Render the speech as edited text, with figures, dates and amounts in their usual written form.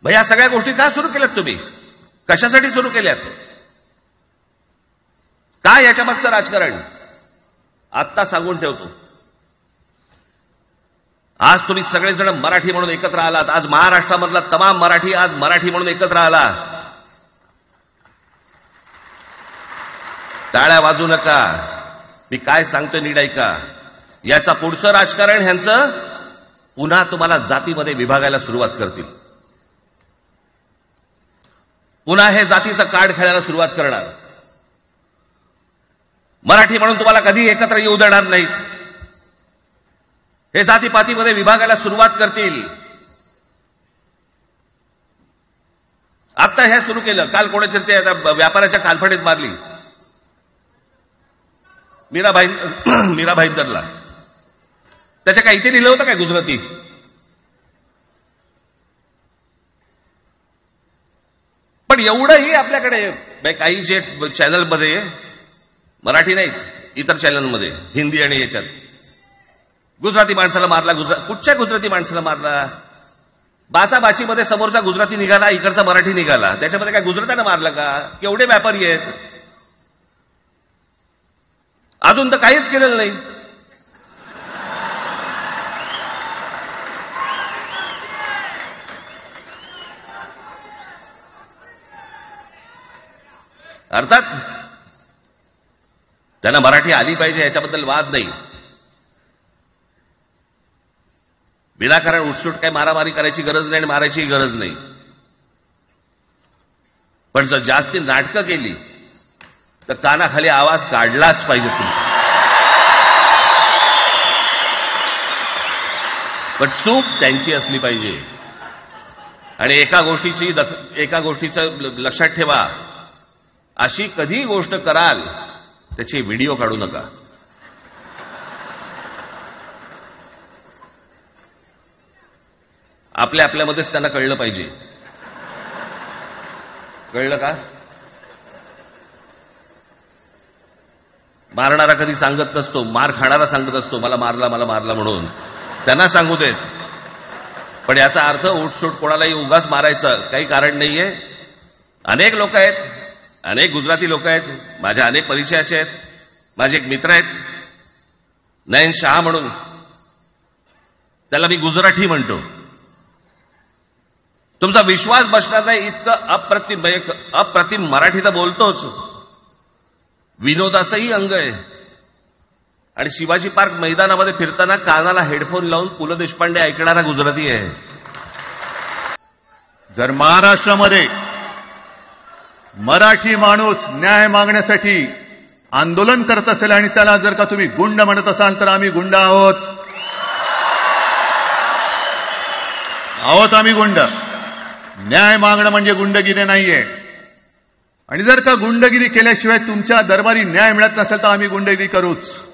भैया या सगळ्या गोष्टी का सुरू केल्यात तुम्ही? कशासाठी सुरू केल्यात? काय याच्या मागचं राजकारण? आत्ता सांगून ठेवतो. आज तुम्ही सगळेजण मराठी म्हणून एकत्र आलात. आज महाराष्ट्रामधला तमाम मराठी आज मराठी म्हणून एकत्र आला. टाळ्या वाजू नका. मी काय सांगतोय नीट ऐका. याचा पुढचं राजकारण ह्यांचं पुन्हा तुम्हाला जातीमध्ये विभागायला सुरुवात करतील. पुन्हा हे जातीचं कार्ड खेळायला सुरुवात करणार. मराठी म्हणून तुम्हाला कधी एकत्र येऊ देणार नाहीत. हे जातीपातीमध्ये विभागायला सुरुवात करतील. आता हे सुरू केलं. काल कोणाच्या ते व्यापाऱ्याच्या कालफडीत मारली मीरा भाईंदरला. त्याच्या काय इथे लिहिलं होतं काय गुजराती? पण एवढंही आपल्याकडे काही जे चॅनलमध्ये, मराठी नाही इतर चॅनलमध्ये, हिंदी आणि याच्यात गुजराती माणसाला मारला. कुठच्या गुजराती माणसाला मारला? बाचाबाचीमध्ये समोरचा गुजराती निघाला, इकडचा मराठी निघाला. त्याच्यामध्ये काय गुजरात्यानं मारलं का? केवढे व्यापारी आहेत. अजून तर काहीच केलेलं नाही. अर्थात त्यांना मराठी आली पाहिजे याच्याबद्दल वाद नाही. विनाकारण उठसूट काही मारामारी करायची गरज नाही आणि मारायची गरज नाही. पण जर जास्ती नाटकं केली तर कानाखाली आवाज काढलाच पाहिजे तुम्ही. पण चूक त्यांची असली पाहिजे. आणि एका गोष्टीचं लक्षात ठेवा. अशी कधी गोष्ट कराल त्याची व्हिडिओ काढू नका. आपल्यामध्येच त्यांना कळलं पाहिजे. कळलं का? मारणारा कधी सांगत नसतो, मार खाणारा सांगत असतो मला मारला म्हणून. त्यांना सांगू देत. पण याचा अर्थ उठसूट कोणालाही उगाच मारायचं काही कारण नाहीये. अनेक लोक आहेत, अनेक गुजराती लोक आहेत, माझ्या अनेक परिचयाचे आहेत. माझे एक मित्र आहेत नयन शहा म्हणून, त्याला मी गुजराठी म्हणतो. तुमचा विश्वास बसणार नाही इतकं अप्रतिम मराठी तर बोलतोच. विनोदाचंही अंग आहे. आणि शिवाजी पार्क मैदानामध्ये फिरताना कानाला हेडफोन लावून पु ल देशपांडे ऐकणारा गुजराती आहे. जर महाराष्ट्रामध्ये मराठी माणूस न्याय मागण्यासाठी आंदोलन करत असेल आणि त्याला जर का तुम्ही गुंड म्हणत असाल तर आम्ही गुंड आहोत. आम्ही गुंड. न्याय मागणं म्हणजे गुंडगिरी नाहीये. आणि जर का गुंडगिरी केल्याशिवाय तुमच्या दरबारी न्याय मिळत नसेल तर आम्ही गुंडगिरी करूच.